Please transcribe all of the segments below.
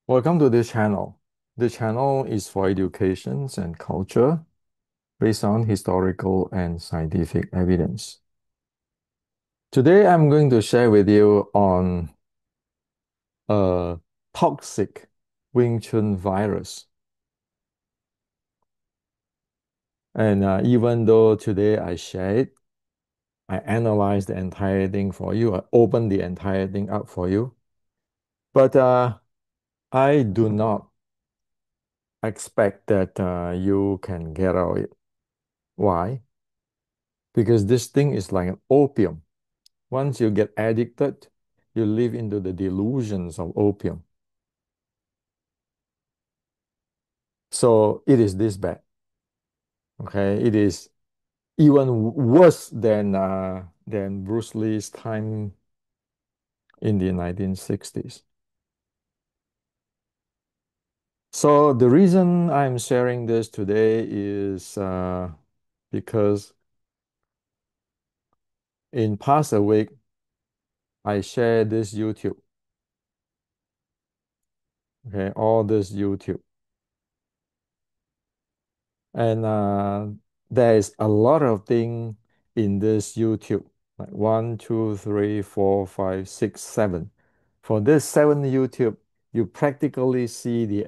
Welcome to this channel. The channel is for education and culture based on historical and scientific evidence. Today, I'm going to share with you on a toxic Wing Chun virus. And even though today I share it, I analyze the entire thing for you, I open the entire thing up for you. But I do not expect that you can get out it. Why? Because this thing is like an opium. Once you get addicted, you live into the delusions of opium. So it is this bad. Okay, it is even worse than Bruce Lee's time in the 1960s. So the reason I'm sharing this today is because in past a week I shared this YouTube. Okay, all this YouTube. And there is a lot of thing in this YouTube, like one, two, three, four, five, six, seven. For this seven YouTube, you practically see the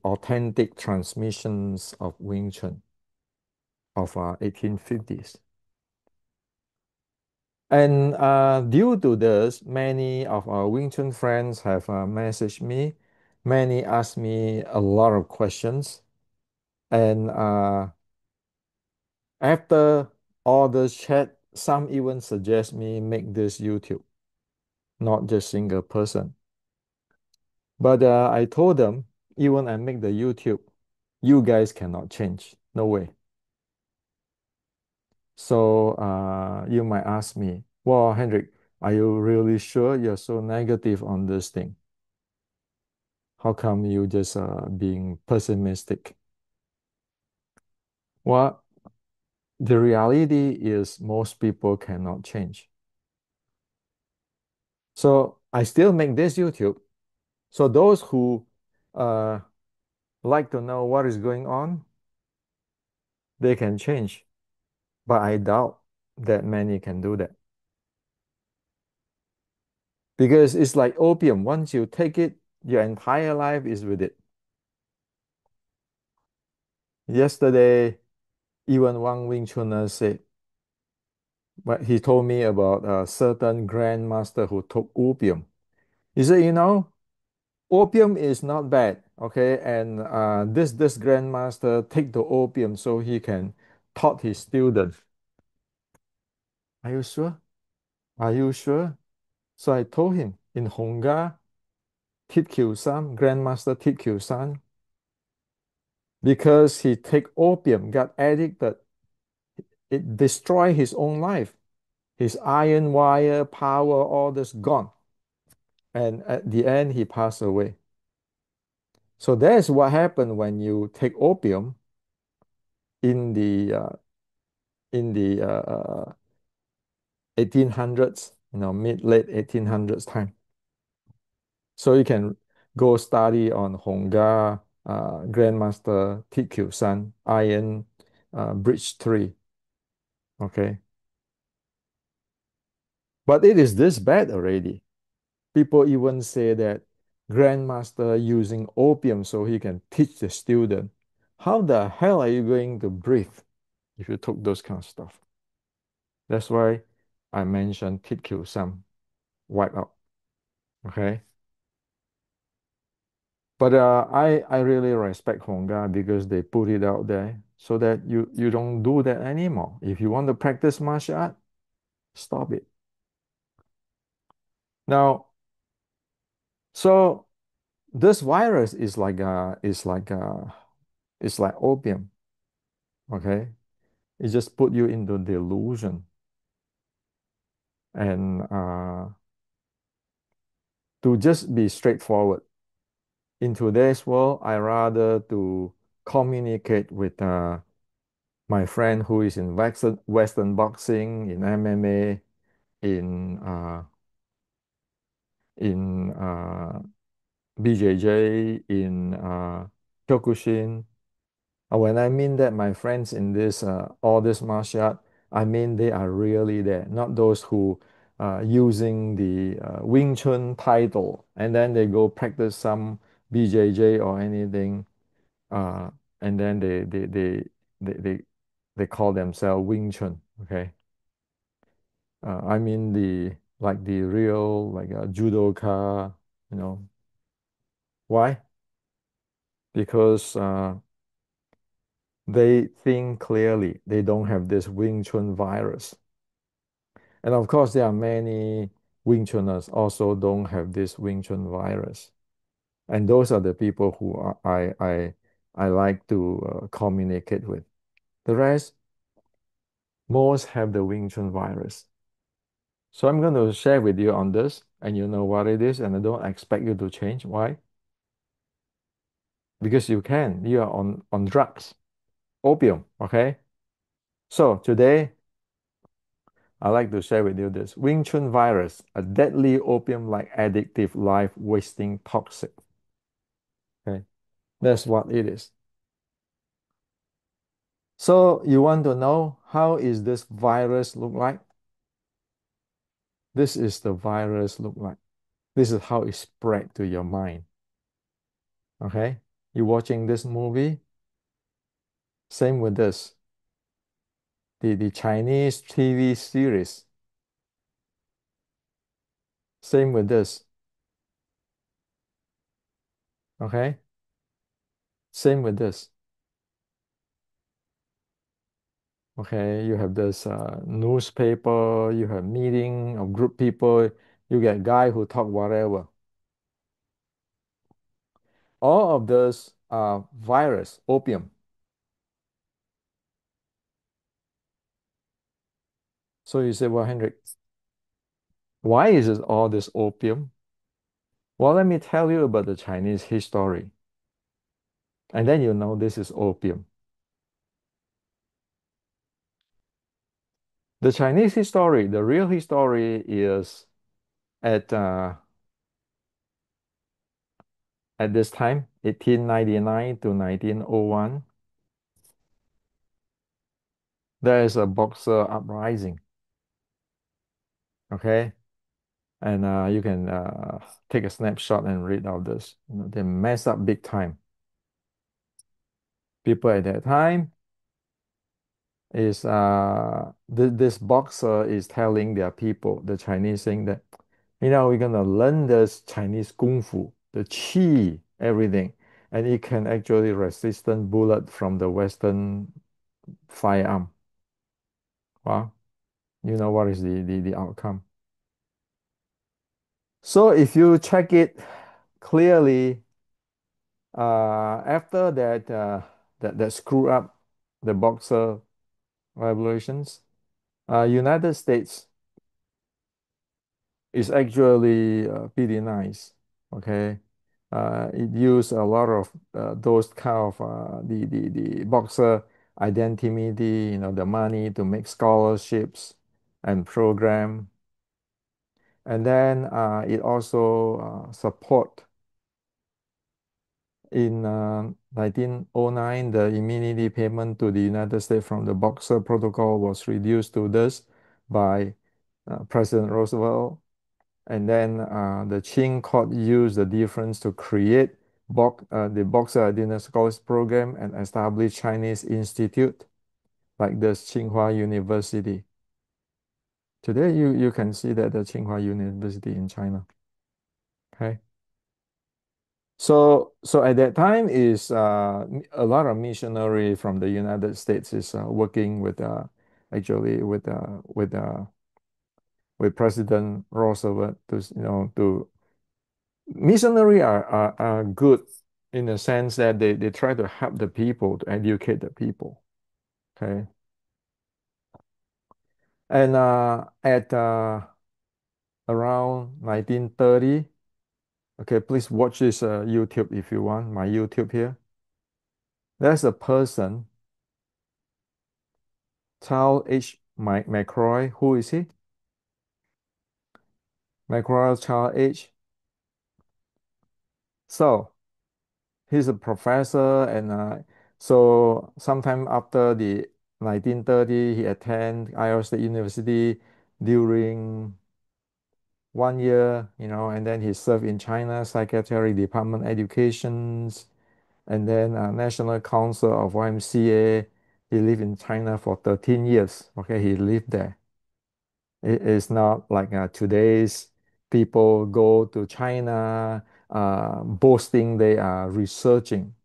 authentic transmissions of Wing Chun of 1850s. And due to this, many of our Wing Chun friends have messaged me. Many asked me a lot of questions. And after all this chat, some even suggest me make this YouTube, not just single person. But I told them, even I make the YouTube, you guys cannot change. No way. So you might ask me, well, Hendrik, are you really sure you're so negative on this thing? How come you just being pessimistic? Well, the reality is most people cannot change. So I still make this YouTube. So those who uh, like to know what is going on, they can change. But I doubt that many can do that. Because it's like opium. Once you take it, your entire life is with it. Yesterday, even one Wing Chuner said, but he told me about a certain grandmaster who took opium. He said, opium is not bad, okay? And this grandmaster take the opium so he can taught his students. Are you sure? Are you sure? So I told him in Honga, Tit Kyu San, Grandmaster Tit Kyu San, because he take opium, got addicted, it destroyed his own life. His iron wire, power, all this gone. And at the end, he passed away. So that's what happened when you take opium in the 1800s, mid late 1800s time. So you can go study on Honga, Grandmaster TQ San, Iron Bridge 3. Okay. But it is this bad already. People even say that Grandmaster using opium so he can teach the student. How the hell are you going to breathe if you took those kind of stuff? That's why I mentioned TQ San wipe out. Okay. But I really respect Honga because they put it out there so that you don't do that anymore. If you want to practice martial art, stop it. Now, so this virus is like opium. Okay, it just put you into delusion. And to just be straightforward in today's world, I rather to communicate with my friend who is in Western boxing, in MMA, in in BJJ in Kyokushin. When I mean that, my friends in this all this martial art, I mean they are really there, not those who using the Wing Chun title and then they go practice some BJJ or anything, uh, and then they they they call themselves Wing Chun. Okay, I mean the like the real like a judoka, you know. Why? Because they think clearly. They don't have this Wing Chun virus. And of course, there are many Wing Chuners also don't have this Wing Chun virus. And those are the people who I like to communicate with. The rest, most have the Wing Chun virus. So I'm going to share with you on this, and you know what it is, and I don't expect you to change. Why? Because you can. You are on drugs, opium. Okay. So today I'd like to share with you this Wing Chun virus, a deadly opium-like addictive, life-wasting toxic. Okay, that's what it is. So you want to know how is this virus look like? This is the virus look like. This is how it spread to your mind. Okay, you watching this movie? Same with this. The Chinese TV series. Same with this. Okay, same with this. Okay, you have this newspaper, you have meeting of group people, you get guy who talk whatever. All of this virus, opium. So you say, well, Hendrik, why is it all this opium? Well, let me tell you about the Chinese history. And then you know this is opium. The Chinese history, the real history is at uh, at this time, 1899 to 1901, there is a boxer uprising. Okay. And you can take a snapshot and read all this. You know, they mess up big time. People at that time is this boxer is telling their people, the Chinese, saying that, you know, we're gonna learn this Chinese kung fu, the chi, everything, and it can actually resistant bullet from the Western firearm. Wow, you know what is the outcome? So if you check it clearly, after that, that screw up the Boxer revolutions, United States is actually pretty nice. Okay, it used a lot of those kind of the Boxer identity, you know, the money to make scholarships and program, and then it also support. In 1909, the immunity payment to the United States from the Boxer Protocol was reduced to this by President Roosevelt. And then the Qing court used the difference to create the Boxer Identity Scholars Program and establish Chinese Institute like this Tsinghua University. Today, you can see that the Tsinghua University in China. Okay. So at that time is a lot of missionary from the United States is working with actually with President Roosevelt to to missionary are good in the sense that they try to help the people to educate the people. Okay, and at around 1930. Okay, please watch this YouTube if you want my YouTube here. There's a person. Charles H. McCroy. Who is he? McCroy Charles H. So he's a professor, and so sometime after the 1930, he attended Iowa State University during 1 year, and then he served in China Secretary Department Educations, and then National Council of YMCA. He lived in China for 13 years. Okay, he lived there. It is not like today's people go to China boasting they are researching.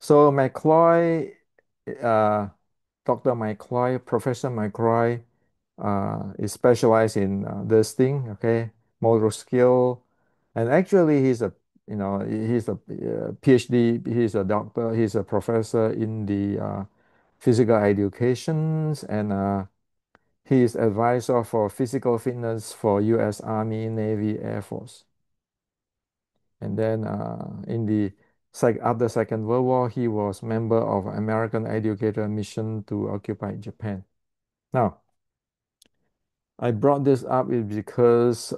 So McCloy, uh, Dr. McCloy, Professor McCloy, is specialized in this thing, okay, motor skill, and actually he's a PhD, he's a doctor, he's a professor in the physical educations, and he is advisor for physical fitness for U.S. Army, Navy, Air Force. And then in the after Second World War, he was member of American Educator Mission to occupy Japan. Now, I brought this up is because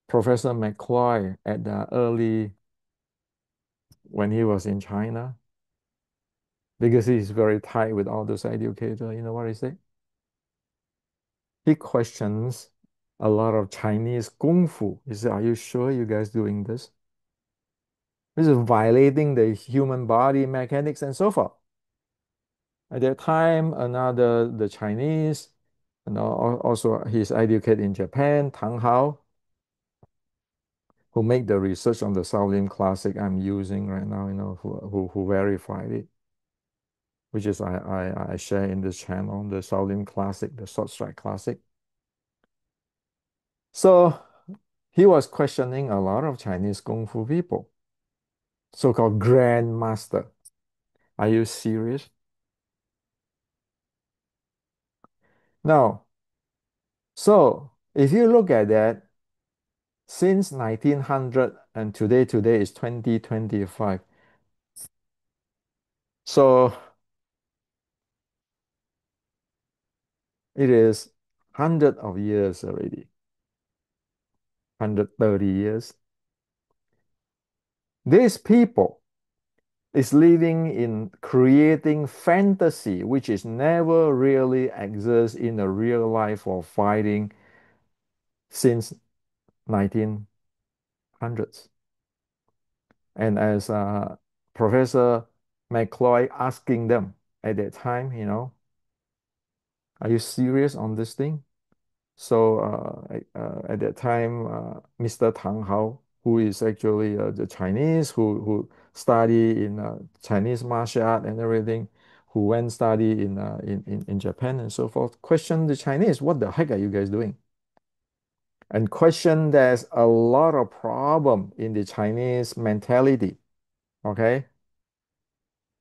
Professor McCloy at the early when he was in China, because he's very tight with all those educators, you know what he said? He questions a lot of Chinese kung fu. He said, "Are you sure you guys doing this? This is violating the human body mechanics and so forth." At that time, another the Chinese, also he's educated in Japan, Tang Hao, who made the research on the Shaolin Classic I'm using right now, who verified it, which is I share in this channel, the Shaolin Classic, the Short Strike Classic. So he was questioning a lot of Chinese Kung Fu people, so-called grandmaster. Are you serious? Now, so if you look at that, since 1900 and today is 2025. So it is 100 of years already, 130 years. These people is living in creating fantasy, which is never really exists in the real life of fighting since 1900s. And as Professor McCloy asking them at that time, are you serious on this thing? So at that time, Mr. Tang Hao, who is actually the Chinese, who study in Chinese martial art and everything, who went study in Japan and so forth, questioned the Chinese, what the heck are you guys doing? And question there's a lot of problem in the Chinese mentality. Okay,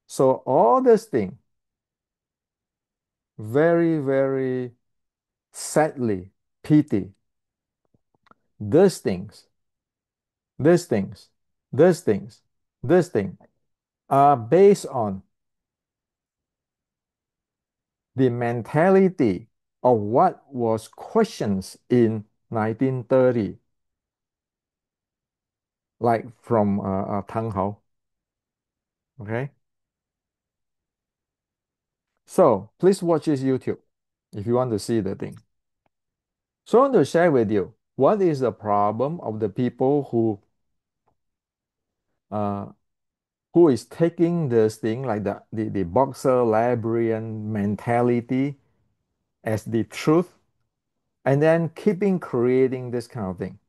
so all this thing, very, very sadly, pity, these things, these things, these things, this thing are based on the mentality of what was questions in 1930, like from Tang Hao. Okay, so please watch this YouTube if you want to see the thing. So I want to share with you what is the problem of the people uh, who is taking this thing like the boxer librarian mentality as the truth and then keeping creating this kind of thing.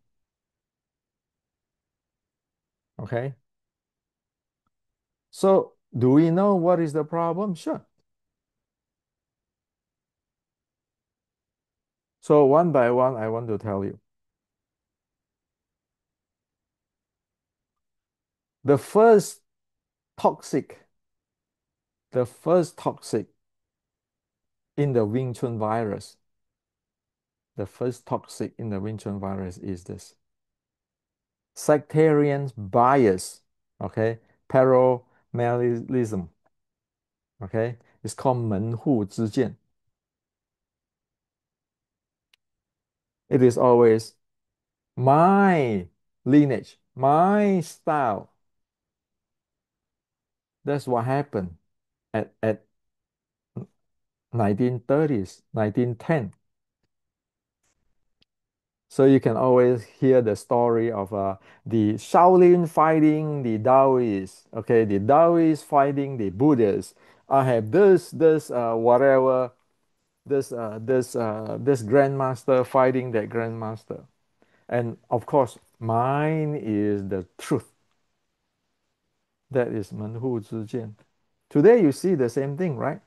Okay. So do we know what is the problem? Sure. So one by one, I want to tell you. The first toxic, the first toxic in the Wing Chun virus, the first toxic in the Wing Chun virus is this sectarian bias, okay, parallelism, okay, it's called 门户之见. It is always my lineage, my style. That's what happened at 1930s, 1910. So you can always hear the story of the Shaolin fighting the Taoists, okay, the Taoists fighting the Buddhists. I have whatever, this grandmaster fighting that grandmaster. And of course, mine is the truth. That is 门户之见. Today you see the same thing, right?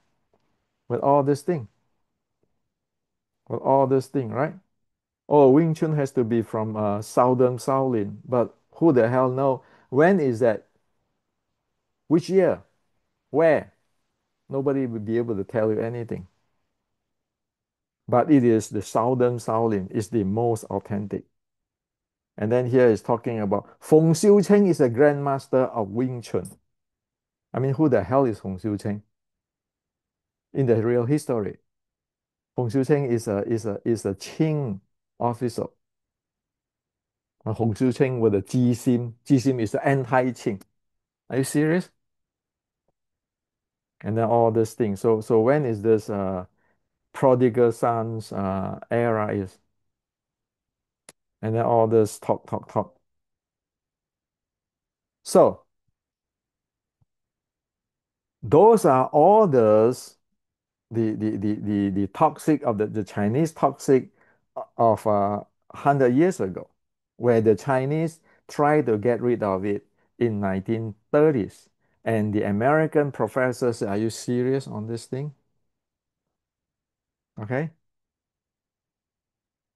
With all this thing, with all this thing, right? Oh, Wing Chun has to be from Southern Shaolin, but who the hell know when is that? Which year? Where? Nobody will be able to tell you anything. But it is the Southern Shaolin is the most authentic. And then here is talking about Feng Xiucheng is a grandmaster of Wing Chun. I mean, who the hell is Feng Xiucheng in the real history? Feng Xiucheng is a Qing officer. Feng Xiucheng with a Jisim. Jisim is the anti-Qing. Are you serious? And then all this thing. So when is this prodigal sons era is? And then all this talk. So those are all the toxic of the Chinese toxic of 100 years ago, where the Chinese tried to get rid of it in 1930s. And the American professors say, are you serious on this thing? Okay.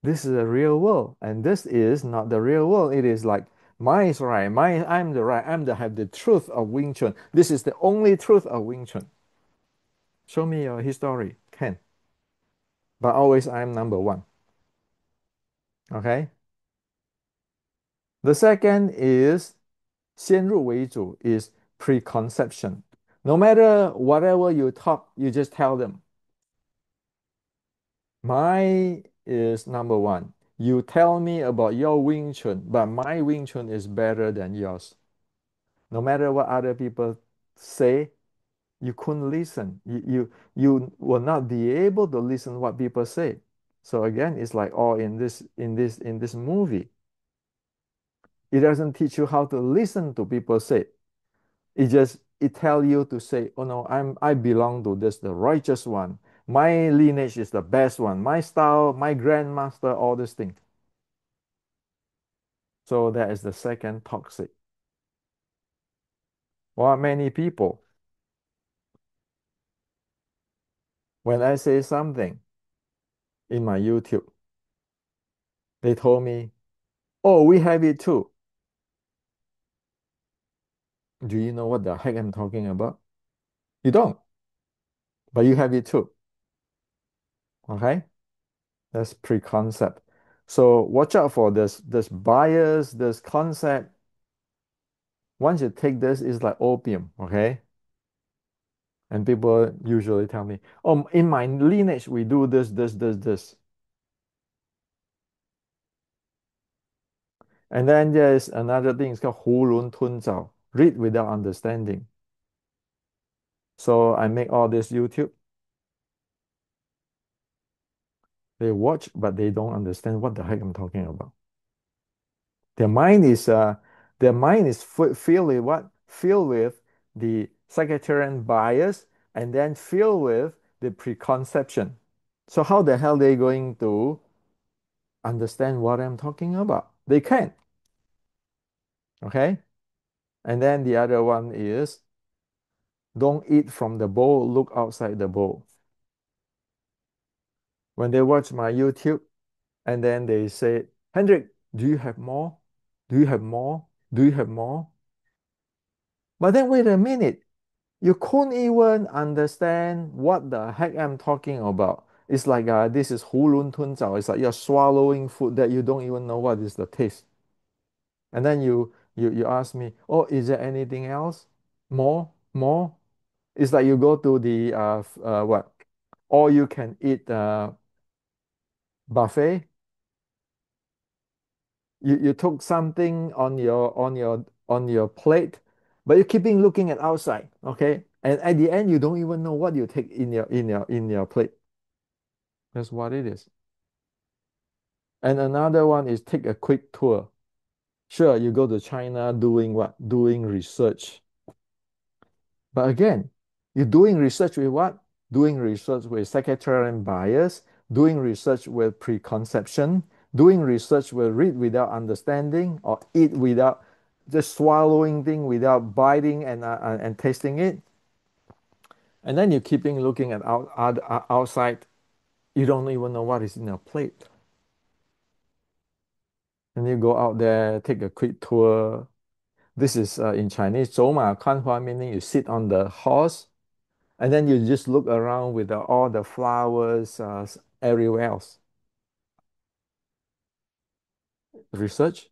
This is a real world, and this is not the real world. It is like mine is right, I'm the right, have the truth of Wing Chun. This is the only truth of Wing Chun. Show me your history, can. But always I'm number one. Okay. The second is 先入为主 is preconception. No matter whatever you talk, you just tell them. My is number one. You tell me about your Wing Chun, but my Wing Chun is better than yours. No matter what other people say, you couldn't listen. You will not be able to listen what people say. So again, it's like all in this movie. It doesn't teach you how to listen to people say. It tell you to say, oh no, I belong to this the righteous one. My lineage is the best one. My style, my grandmaster, all this thing. So that is the second toxic. Well, many people, when I say something in my YouTube, they told me, oh, we have it too. Do you know what the heck I'm talking about? You don't, but you have it too. Okay? That's preconcept. So watch out for this bias, this concept. Once you take this, it's like opium, okay? And people usually tell me, oh, in my lineage, we do this. And then there's another thing, it's called 囫囵吞枣, read without understanding. So I make all this YouTube. They watch, but they don't understand what the heck I'm talking about. Their mind is filled with what? Filled with the sectarian bias and then filled with the preconception. So how the hell they going to understand what I'm talking about? They can't. Okay? And then the other one is don't eat from the bowl, look outside the bowl. When they watch my YouTube and then they say, Hendrik, do you have more? Do you have more? Do you have more? But then wait a minute. You couldn't even understand what the heck I'm talking about. It's like this is 囫囵吞枣. It's like you're swallowing food that you don't even know what is the taste. And then you ask me, oh, is there anything else? More? It's like you go to the what? All you can eat buffet. You took something on your plate, but you're keeping looking at outside, okay? And at the end, you don't even know what you take in your plate. That's what it is. And another one is take a quick tour. Sure, you go to China doing what? Doing research. But again, you're doing research with what? Doing research with sectarian bias, doing research with preconception, doing research with read without understanding or eat without just swallowing thing without biting and tasting it. And then you're keeping looking at outside. You don't even know what is in your plate. And you go out there, take a quick tour. This is in Chinese, 走马看花, meaning you sit on the horse and then you just look around with all the flowers everywhere else. Research?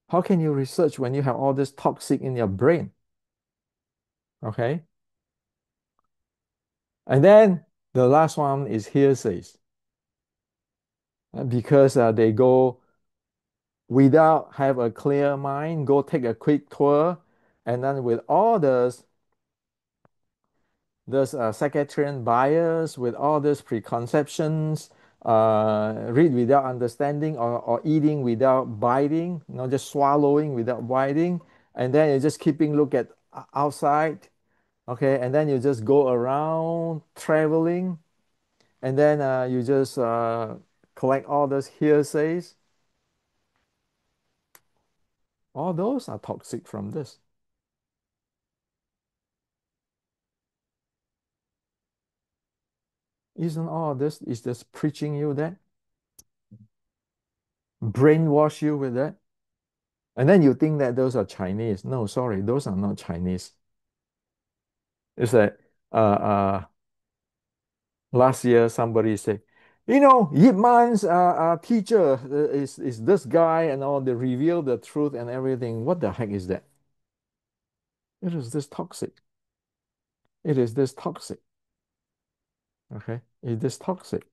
How can you research when you have all this toxic in your brain? Okay. And then the last one is hearsays. Because they go without have a clear mind, go take a quick tour, and then with all this there's a sectarian bias with all these preconceptions, read without understanding or eating without biting, just swallowing without biting, and then you're just keeping look at outside, okay, and then you just go around traveling, and then you just collect all those hearsays. All those are toxic from this. Isn't all this is just preaching you that, brainwash you with that? And then you think that those are Chinese. No, sorry, those are not Chinese. It's like last year somebody said, Yip Man's teacher is this guy and all. They reveal the truth and everything. What the heck is that? It is this toxic. It is this toxic. Okay, it is toxic.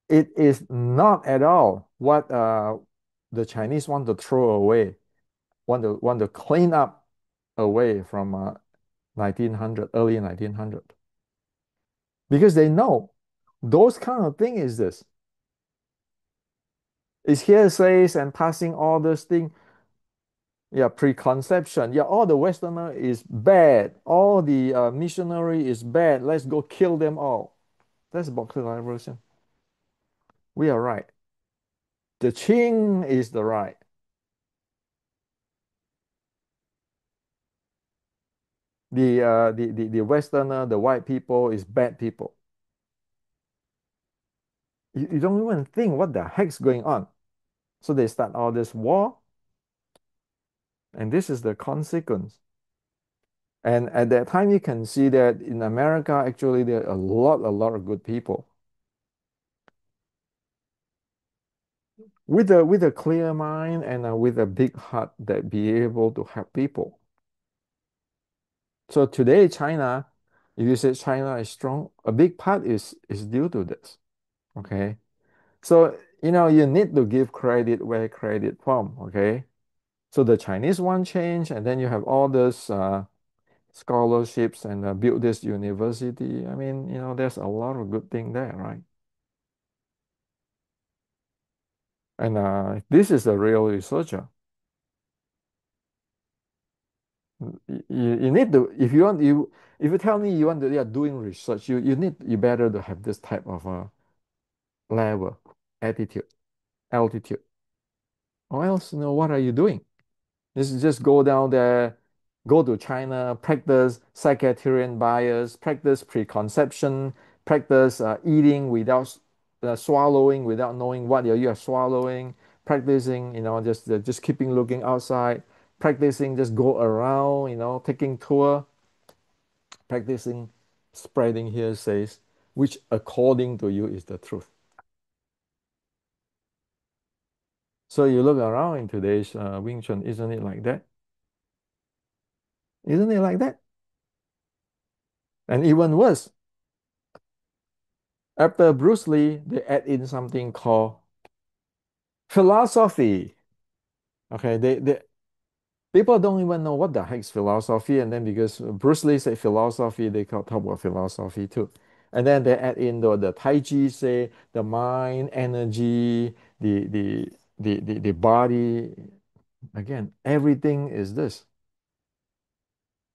It is not at all what the Chinese want to throw away, want to clean up away from 1900, early 1900. Because they know those kind of thing is this. It's hearsays and passing all those thing. Yeah, preconception. Yeah, all the Westerner is bad. All the missionary is bad. Let's go kill them all. That's Boxer liberation. We are right. The Qing is the right. The Westerner, the white people is bad people. You don't even think what the heck's going on. So they start all this war, and this is the consequence. And at that time, you can see that in America, actually, there are a lot of good people with a clear mind and with a big heart that be able to help people. So today, China, if you say China is strong, a big part is due to this. Okay, so you need to give credit where credit from. Okay, so the Chinese one change, and then you have all this scholarships and build this university. I mean, there's a lot of good thing there, right? And this is a real researcher. You need to, if you want you if you tell me you want to, yeah, doing research, you better to have this type of level, attitude, altitude. Or else, what are you doing? This is just go down there, go to China, practice sectarian bias, practice preconception, practice eating without swallowing, without knowing what you are swallowing, practicing, just keeping looking outside, practicing just go around, taking tour, practicing spreading hearsays, which according to you is the truth. So you look around in today's Wing Chun, isn't it like that? Isn't it like that? And even worse, after Bruce Lee, they add in something called Philosophy. Okay, people don't even know what the heck's philosophy, and then because Bruce Lee said philosophy, they talk about philosophy too. And then they add in the Tai Chi say the mind, energy, the body. Again, everything is this.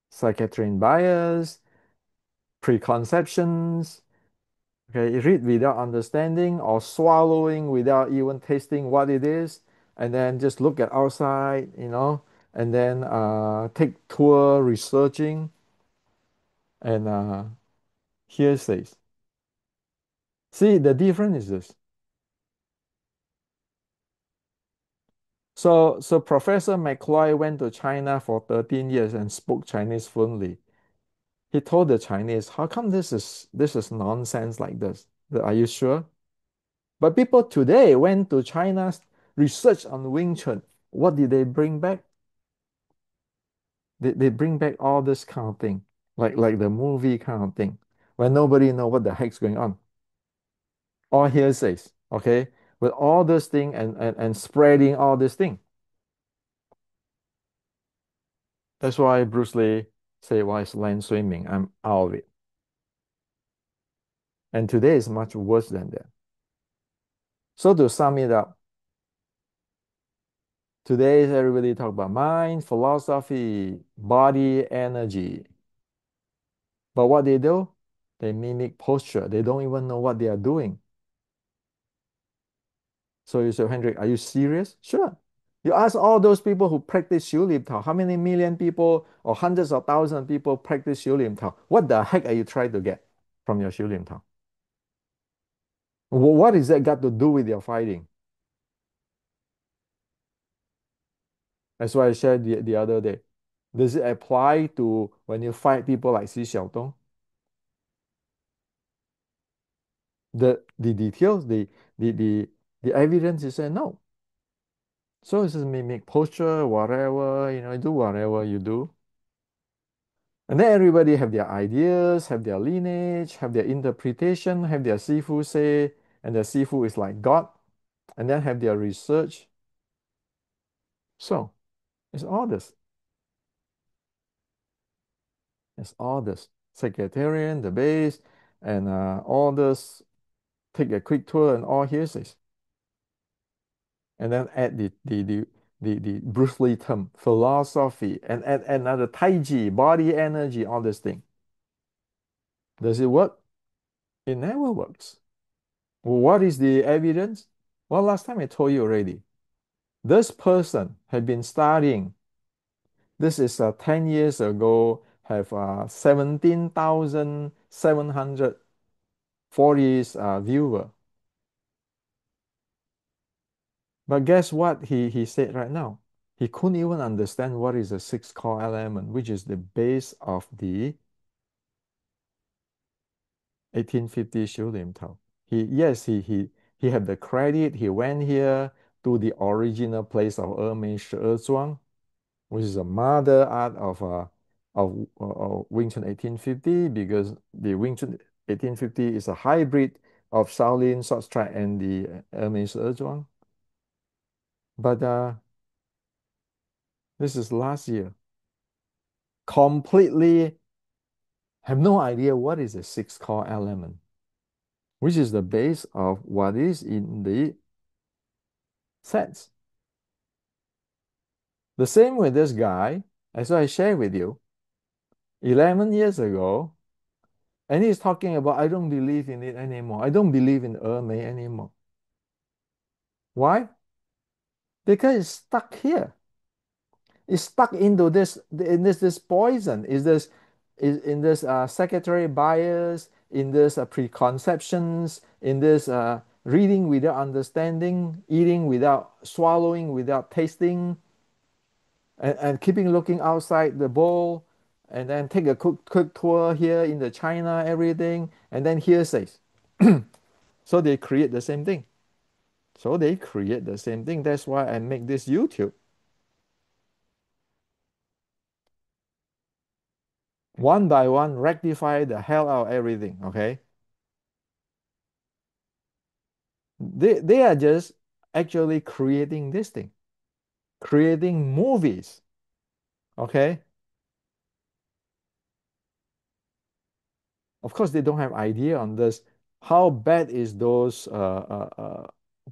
Psychiatric bias, preconceptions. Okay, you read without understanding or swallowing without even tasting what it is, and then just look at outside, and then take tour researching and hearsays. See, the difference is this. So Professor McCloy went to China for 13 years and spoke Chinese fluently. He told the Chinese, "How come this is nonsense like this? Are you sure?" But people today went to China, research on Wing Chun. What did they bring back? They bring back all this kind of thing, like the movie kind of thing, where nobody know what the heck's going on. All hearsays, okay, with all this thing and spreading all this thing. That's why Bruce Lee say, "Why is land swimming? I'm out of it." And today is much worse than that. So to sum it up, today everybody talk about mind, philosophy, body, energy. But what they do, they mimic posture. They don't even know what they are doing. So you say, Hendrik, are you serious? Sure. You ask all those people who practice 修炼套, how many million people or hundreds of thousands of people practice 修炼套? What the heck are you trying to get from your 修炼套? What is that got to do with your fighting? That's why I shared the other day. Does it apply to when you fight people like Xi Xiaodong? The details, the evidence is saying no. So it's just mimic posture, whatever, do whatever you do. And then everybody have their ideas, have their lineage, have their interpretation, have their Sifu say, and their Sifu is like God, and then have their research. So it's all this. It's all this. Secretarian, the base, and all this. Take a quick tour and all hearsays. And then add the Bruce Lee term, philosophy, and add another Tai Chi, body energy, all this thing. Does it work? It never works. What is the evidence? Well, last time I told you already. This person had been studying. This is 10 years ago, have 17,740 viewer. But guess what he said right now? He couldn't even understand what is the sixth core element, which is the base of the 1850 Shilin Tao. Yes, he had the credit. He went here to the original place of Mei Zhuang, which is a mother art of Wing Chun 1850, because the Wing Chun 1850 is a hybrid of Shaolin short strike and the Mei Zhuang. But this is last year. Completely have no idea what is the sixth core element, which is the base of what is in the sets. The same with this guy, as I shared with you, 11 years ago, and he's talking about, I don't believe in it anymore. I don't believe in Mei anymore. Why? Because it's stuck here. It's stuck into this poison. Is in this secretary bias, in this preconceptions, in this reading without understanding, eating without swallowing, without tasting, and keeping looking outside the bowl, and then take a quick tour here in the China, everything, and then hearsays. So they create the same thing. So they create the same thing. That's why I make this YouTube. One by one, rectify the hell out of everything. Okay. They are just actually creating this thing, creating movies. Okay. Of course, they don't have idea on this. How bad is those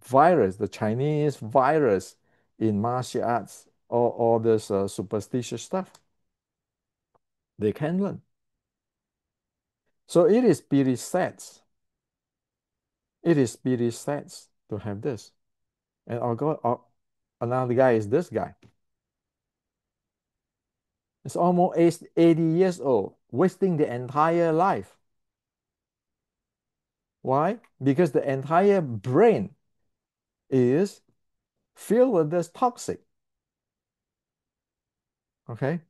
virus, the Chinese virus in martial arts, all this superstitious stuff? They can learn. So it is pretty sad. It is pretty sad to have this. And another guy is this guy. It's almost 80 years old, wasting the entire life. Why? Because the entire brain is filled with this toxic. Okay?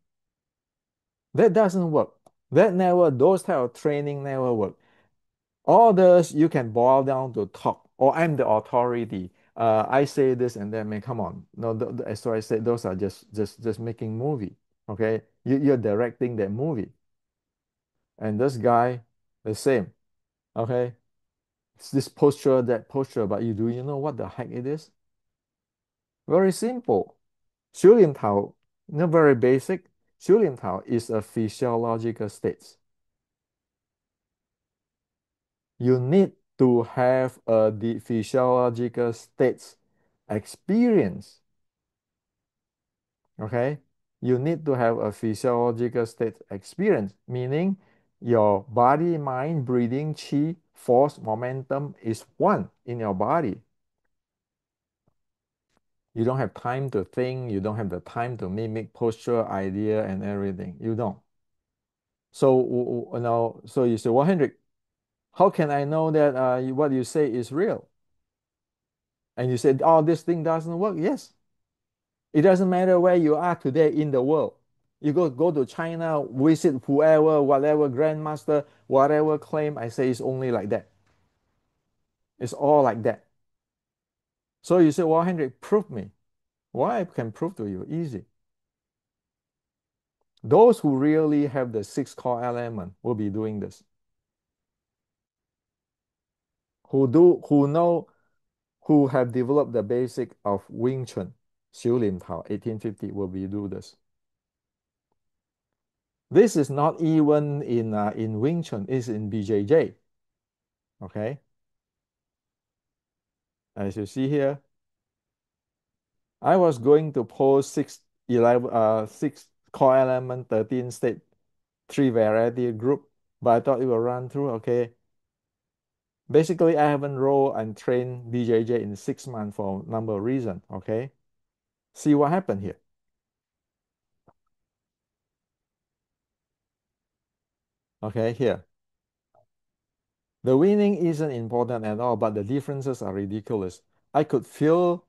That doesn't work. Those type of training never work. All this you can boil down to talk. Or I'm the authority. I say this and then, man, come on. No, so I said those are just making movie. Okay, you're directing that movie, and this guy, the same. Okay, it's this posture, that posture, but you know what the heck it is? Very simple. 修炼头, very basic. 修炼头 is a physiological state. You need to have the physiological states experience. Okay, you need to have a physiological state experience, meaning your body, mind, breathing, chi, force, momentum is one in your body. You don't have time to think, you don't have the time to mimic posture, idea, and everything. You don't. So now, so you say, well, Hendrik, how can I know that what you say is real? And you said, oh, this thing doesn't work. Yes, it doesn't matter where you are today in the world. You go to China, visit whoever, whatever grandmaster, whatever claim, I say it's only like that. It's all like that. So you say, well, Hendrik, prove me. Why I can prove to you? Easy. Those who really have the six core element will be doing this. Who have developed the basic of Wing Chun, Xiu Lim Tao, 1850 will be do this. This is not even in Wing Chun, it's in BJJ. Okay, as you see here, I was going to post 6 core element, 13 state, 3 variety group, but I thought it will run through. Okay, basically I haven't rolled and trained BJJ in 6 months for a number of reasons. Okay, see what happened here. Okay, here. The winning isn't important at all, but the differences are ridiculous. I could feel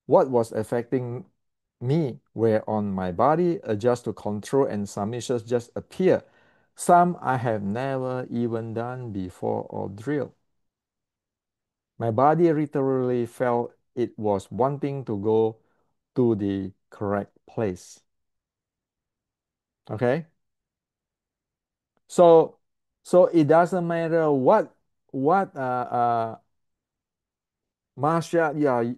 what was affecting me where on my body adjust to control and submissions just appear. Some I have never even done before or drilled. My body literally felt it was wanting to go to the correct place. Okay? So so it doesn't matter what martial art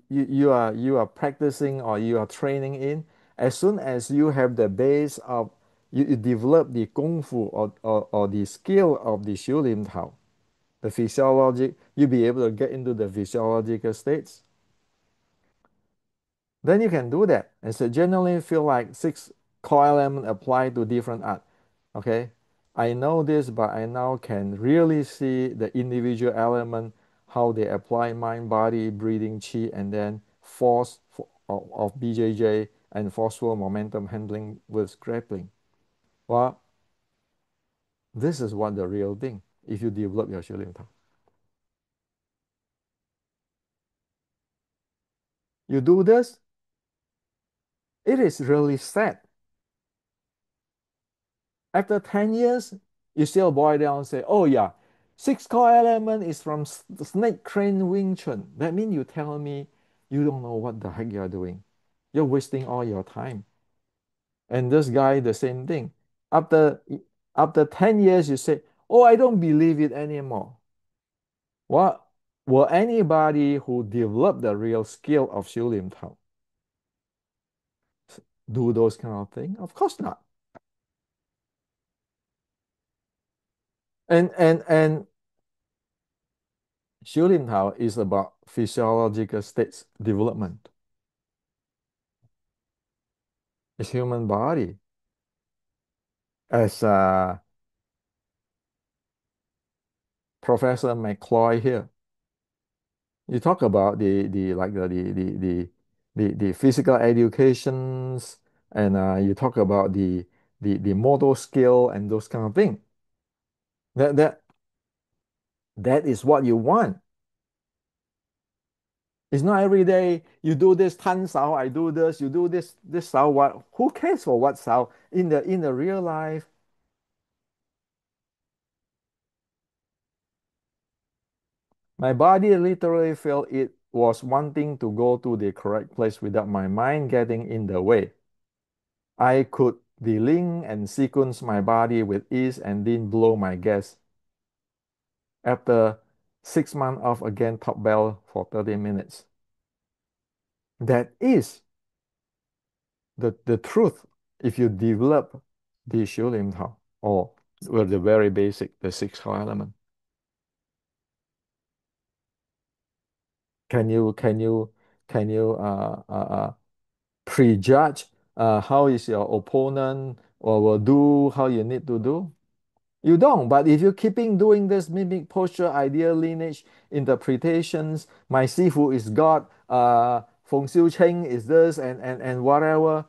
you are practicing or you are training in, as soon as you have the base of you develop the kung fu or the skill of the Xiu Lim Tao, the physiology, you be able to get into the physiological states. Then you can do that. And so generally feel like 6 core elements apply to different art. Okay. I know this, but I now can really see the individual element, how they apply mind, body, breathing, chi, and then force of BJJ and forceful momentum handling with grappling. Well, this is what the real thing if you develop your Shilin Tao. You do this, it is really sad. After 10 years, you still boil down and say, oh yeah, 6 core element is from snake crane Wing Chun. That means you tell me you don't know what the heck you're doing. You're wasting all your time. And this guy, the same thing. After after 10 years, you say, oh, I don't believe it anymore. What? will anybody who develop the real skill of 修炼套 do those kind of thing? Of course not. And 修炼套 is about physiological states development. It's human body. As Professor McCloy here, you talk about the like the physical educations, and you talk about the motor skill and those kind of thing. That that that is what you want. It's not every day you do this tan sao, I do this, you do this sao. What? Who cares for what sao in the real life? My body literally felt it was wanting to go to the correct place without my mind getting in the way. I could delink and sequence my body with ease and didn't blow my gas. After 6 months off again, top bell for 30 minutes. That is the truth. If you develop the 修炼套 or well, the very basic, the six core element, can you prejudge how is your opponent or will do how you need to do? You don't. But if you're keeping doing this mimic posture, idea, lineage, interpretations, my Sifu is God, Feng Xiu Cheng is this, and whatever,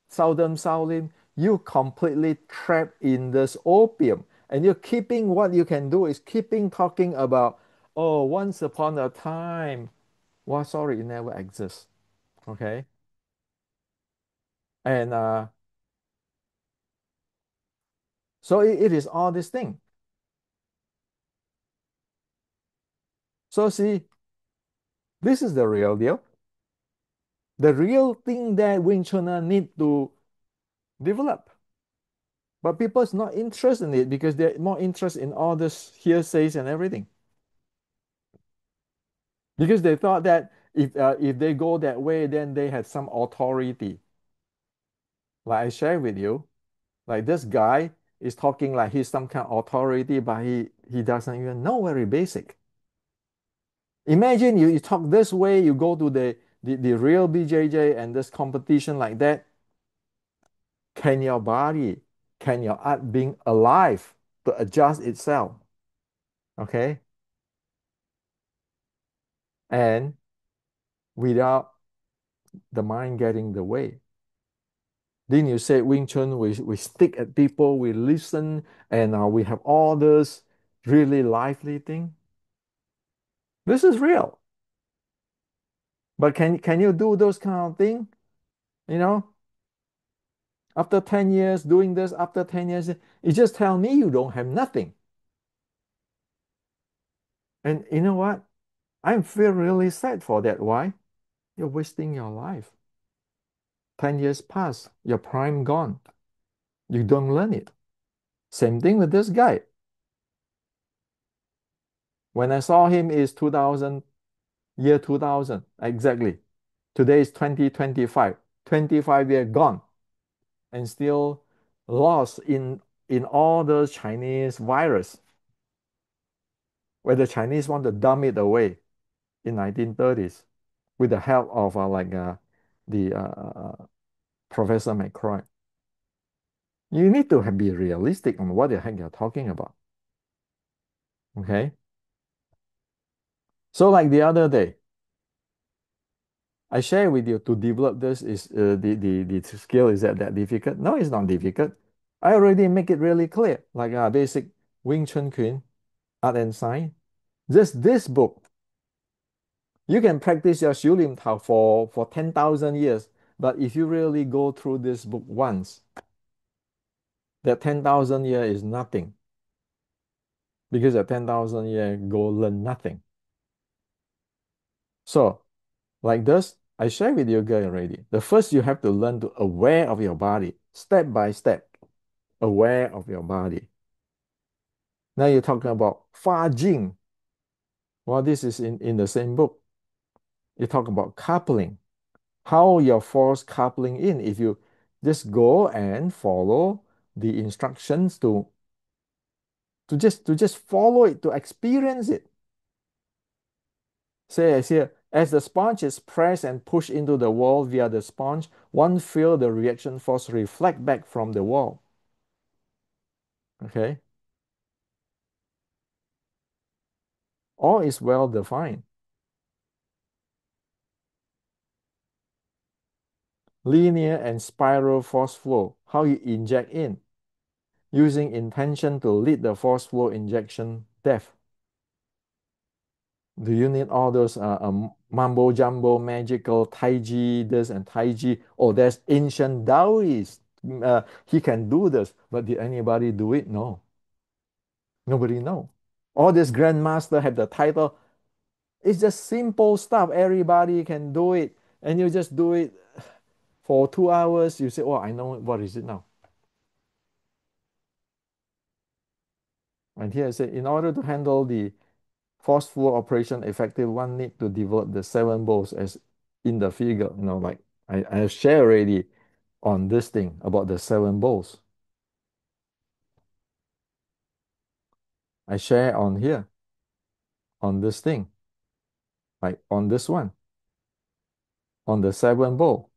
Southern Shaolin, you completely trapped in this opium. And you're keeping what you can do is keeping talking about, oh, once upon a time. Well, sorry, it never exists. Okay. And so it is all this thing. So see, this is the real deal. The real thing that Wing Chun need to develop. But people's not interested in it because they're more interested in all this hearsays and everything. Because they thought that if they go that way, then they had some authority. Like I share with you, like this guy is talking like he's some kind of authority, but he doesn't even know very basic. Imagine you talk this way, you go to the real BJJ and this competition like that. Can your body, can your art being alive to adjust itself? Okay. And without the mind getting the way. Then you say Wing Chun, we stick at people, we listen, and we have all this really lively thing. This is real. But can you do those kind of thing? You know, after 10 years doing this, after 10 years, you just tell me you don't have nothing. And you know what? I feel really sad for that. Why? You're wasting your life. 10 years pass, your prime gone. You don't learn it. Same thing with this guy. When I saw him is 2000, year 2000, exactly. Today is 2025. 25 year gone and still lost in all the Chinese virus, where the Chinese want to dump it away in 1930s with the help of the Professor McCroy. You need to be realistic on what the heck you're talking about. Okay. So like the other day, I share with you to develop this is the skill is that difficult? No, it's not difficult. I already make it really clear, like a basic Wing Chun Kuen, art and science. Just this book, you can practice your 修炼套 for 10,000 years, but if you really go through this book once, that 10,000 year is nothing because that 10,000 year go learn nothing. So like this, I share with you guys already. The first you have to learn to aware of your body, step by step, aware of your body. Now you're talking about Fa Jing. Well, this is in the same book. You talk about coupling, how your force coupling in. If you just go and follow the instructions to just follow it, to experience it. Say as here, as the sponge is pressed and pushed into the wall via the sponge, one feel the reaction force reflect back from the wall. Okay, all is well defined. Linear and spiral force flow, how you inject in, using intention to lead the force flow injection depth. Do you need all those mumbo jumbo magical Taiji this and Taiji? Oh, there's ancient Taoist. He can do this, but did anybody do it? No, nobody know. All this grandmaster have the title. It's just simple stuff. Everybody can do it, and you just do it for 2 hours. You say, "Oh, I know what is it now." And here I say, in order to handle the force flow operation effective, one need to develop the seven balls as in the figure. Like I have shared already on this thing about the seven balls. I share on here on this thing, like on this one, on the seven ball.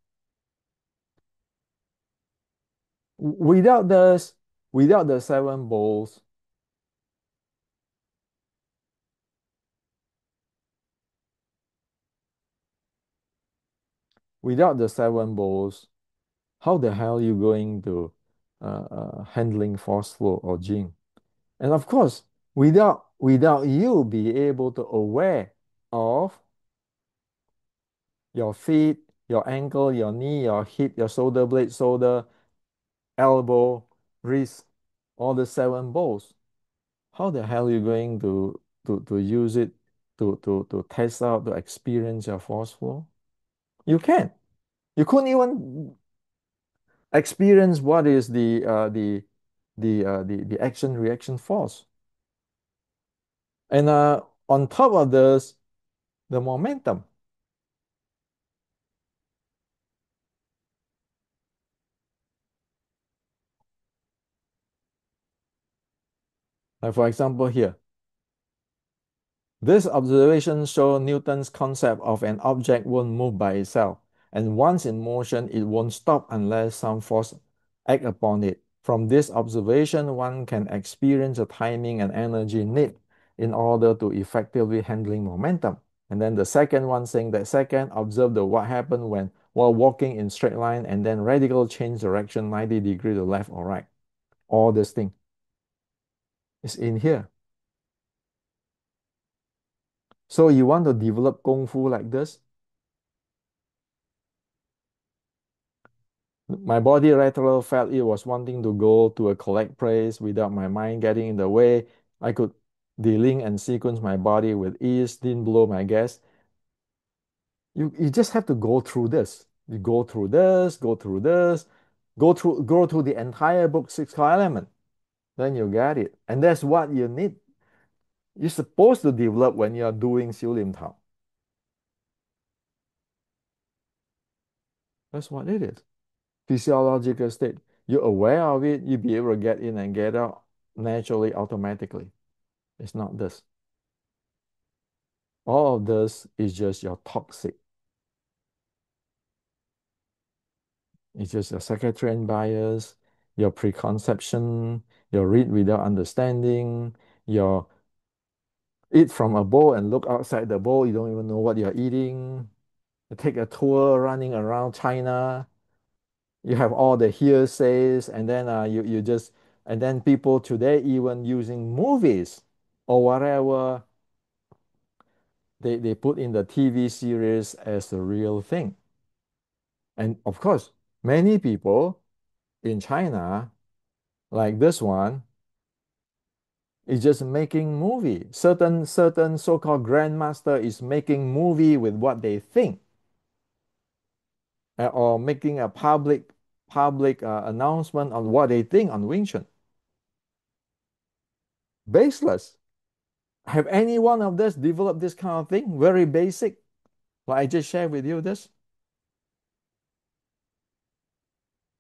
Without this, without the seven balls, without the seven balls, how the hell you going to handling force flow or jing? And of course, without you be able to aware of your feet, your ankle, your knee, your hip, your shoulder blade, shoulder, elbow, wrist, all the seven balls. How the hell are you going to use it to test out, to experience your force flow? You can't. You couldn't even experience what is the action reaction force. And on top of this, the momentum. Like for example here, this observation shows Newton's concept of an object won't move by itself, and once in motion, it won't stop unless some force act upon it. From this observation, one can experience the timing and energy need in order to effectively handling momentum. And then the second one saying that second, observe the what happened when while walking in straight line and then radical change direction 90 degree to left or right. All this thing is in here. So you want to develop Kung Fu like this? My body lateral felt it was wanting to go to a correct place without my mind getting in the way. I could delink and sequence my body with ease, didn't blow my gas. You just have to go through this. You go through this, go through this, go through the entire book, Six Core Element. Then you get it. And that's what you need. You're supposed to develop when you're doing Xiu Lim Tao. That's what it is. Physiological state. You're aware of it, you be able to get in and get out naturally, automatically. It's not this. All of this is just your toxic. It's just your sectarian bias, your preconception, your read without understanding, your eat from a bowl and look outside the bowl. You don't even know what you're eating. You take a tour running around China. You have all the hearsays, and then you just and then people today even using movies or whatever they put in the TV series as the real thing. And of course, many people in China, like this one, is just making movie. Certain so-called grandmaster is making movie with what they think, or making a public announcement on what they think on Wing Chun. Baseless. Have any one of us developed this kind of thing? Very basic. Like I just shared with you this.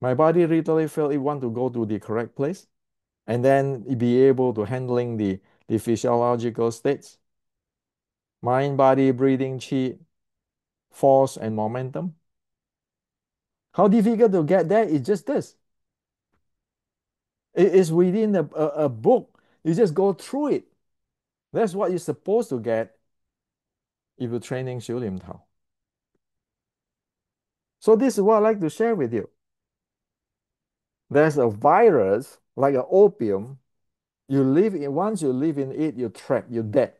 My body literally felt it want to go to the correct place and then be able to handling the physiological states, mind, body, breathing, chi, force, and momentum. How difficult to get there is just this. It is within a book. You just go through it. That's what you're supposed to get if you're training Xiu Lim Tao. So this is what I like to share with you. There's a virus like an opium. You live in once you live in it, you're trapped, you're dead.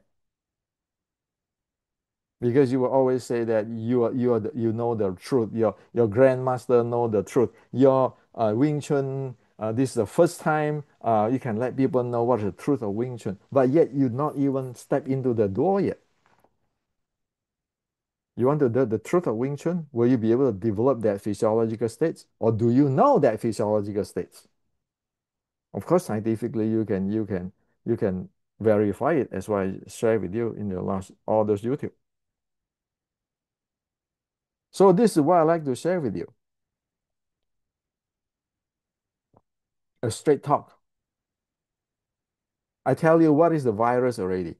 Because you will always say that you know the truth. Your grandmaster know the truth. Your Wing Chun, this is the first time you can let people know what is the truth of Wing Chun. But yet you not even step into the door yet. You want to know the truth of Wing Chun? Will you be able to develop that physiological states, or do you know that physiological states? Of course, scientifically you can verify it, as what I shared with you in the last all those YouTube. So this is what I like to share with you. A straight talk. I tell you what is the virus already.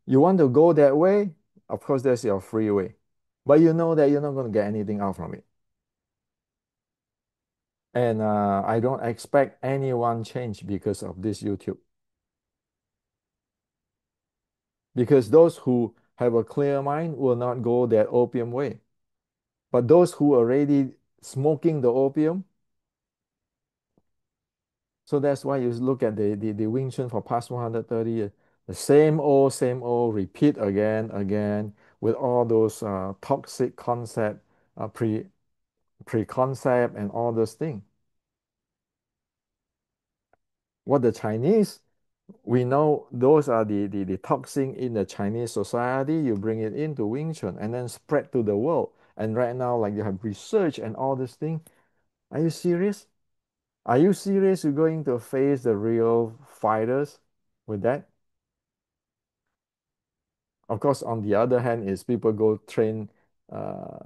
You want to go that way? Of course, that's your free way. But you know that you're not going to get anything out from it. And I don't expect anyone change because of this YouTube. Because those who have a clear mind will not go that opium way. But those who are already smoking the opium, so that's why you look at the Wing Chun for past 130 years. The same old, repeat again, with all those toxic concept, pre-concept and all those things. What the Chinese, we know those are the toxin in the Chinese society. You bring it into Wing Chun and then spread to the world. And right now, like you have research and all this thing. Are you serious? Are you serious? You're going to face the real fighters with that? Of course, on the other hand, is people go train uh,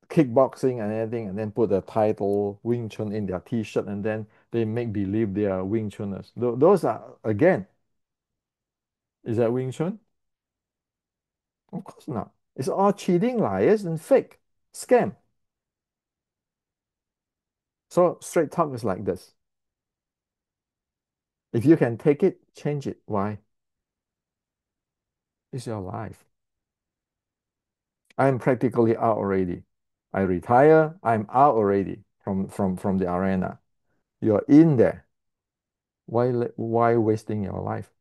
kickboxing and anything, and then put the title Wing Chun in their T-shirt, and then they make believe they are Wing Chuners. Those are again, is that Wing Chun? Of course not. It's all cheating, liars, and fake scam. So straight talk is like this. If you can take it, change it. Why? It's your life. I'm practically out already. I retire. I'm out already from the arena. You're in there. Why wasting your life?